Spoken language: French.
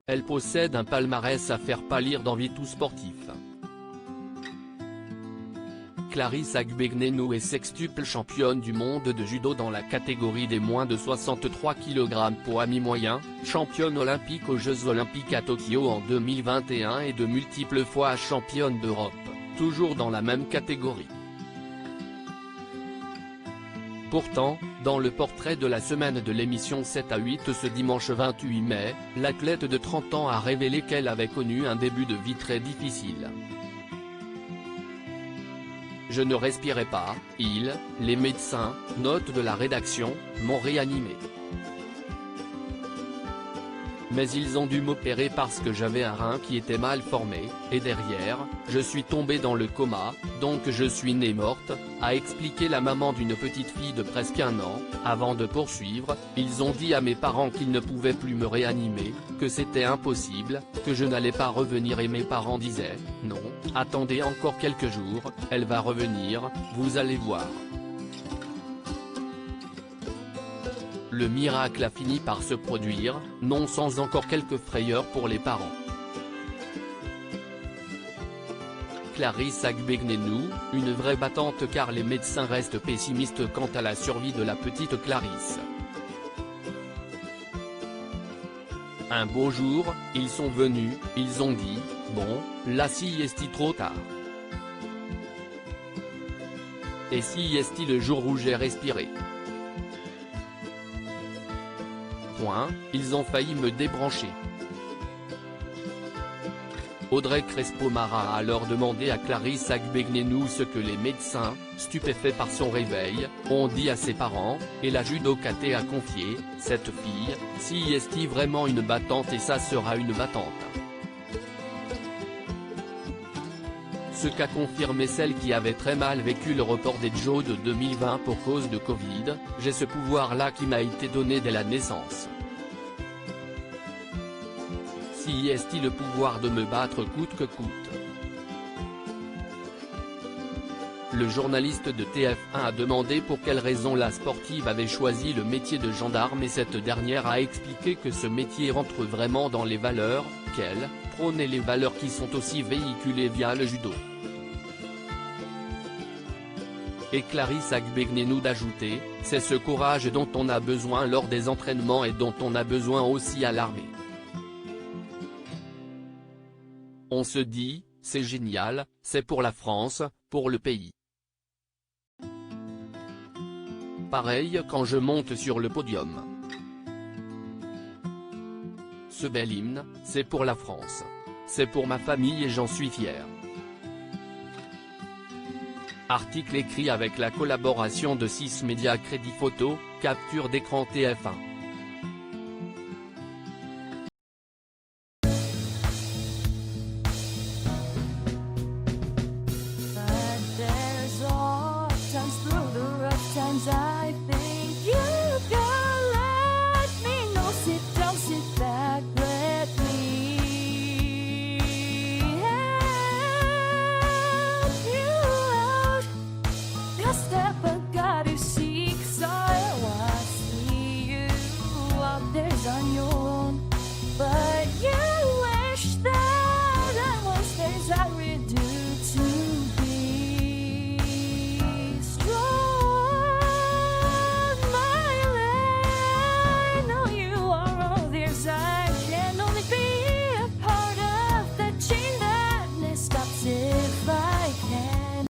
Elle possède un palmarès à faire pâlir d'envie tout sportif. Clarisse Agbenienou est sextuple championne du monde de judo dans la catégorie des moins de 63 kg poids mi-moyen, championne olympique aux Jeux Olympiques à Tokyo en 2021 et de multiples fois championne d'Europe, toujours dans la même catégorie. Pourtant, dans le portrait de la semaine de l'émission 7 à 8 ce dimanche 28 mai, l'athlète de 30 ans a révélé qu'elle avait connu un début de vie très difficile. Je ne respirais pas, les médecins, note de la rédaction, m'ont réanimé. Mais ils ont dû m'opérer parce que j'avais un rein qui était mal formé, et derrière, je suis tombée dans le coma, donc je suis née morte, a expliqué la maman d'une petite fille de presque 1 an. Avant de poursuivre, ils ont dit à mes parents qu'ils ne pouvaient plus me réanimer, que c'était impossible, que je n'allais pas revenir et mes parents disaient, non, attendez encore quelques jours, elle va revenir, vous allez voir. Le miracle a fini par se produire, non sans encore quelques frayeurs pour les parents. Clarisse Agbenienou, une vraie battante car les médecins restent pessimistes quant à la survie de la petite Clarisse. Un beau jour, ils sont venus, ils ont dit, bon, là si est-il trop tard. Et si est-il le jour où j'ai respiré. Ils ont failli me débrancher. Audrey Crespo-Mara a alors demandé à Clarisse Agbenienou ce que les médecins, stupéfaits par son réveil, ont dit à ses parents, et la judokate a confié, cette fille, si est-il vraiment une battante et ça sera une battante. Ce qu'a confirmé celle qui avait très mal vécu le report des Jeux de 2020 pour cause de Covid, j'ai ce pouvoir-là qui m'a été donné dès la naissance. Si est-il le pouvoir de me battre coûte que coûte. Le journaliste de TF1 a demandé pour quelle raison la sportive avait choisi le métier de gendarme et cette dernière a expliqué que ce métier rentre vraiment dans les valeurs, qu'elle prônait les valeurs qui sont aussi véhiculées via le judo. Et Clarisse Agbenienou d'ajouter, c'est ce courage dont on a besoin lors des entraînements et dont on a besoin aussi à l'armée. On se dit, c'est génial, c'est pour la France, pour le pays. Pareil quand je monte sur le podium. Ce bel hymne, c'est pour la France. C'est pour ma famille et j'en suis fier. Article écrit avec la collaboration de 6 médias Crédit Photo, capture d'écran TF1. I think you can let me know. Sit back, let me help you out. Just step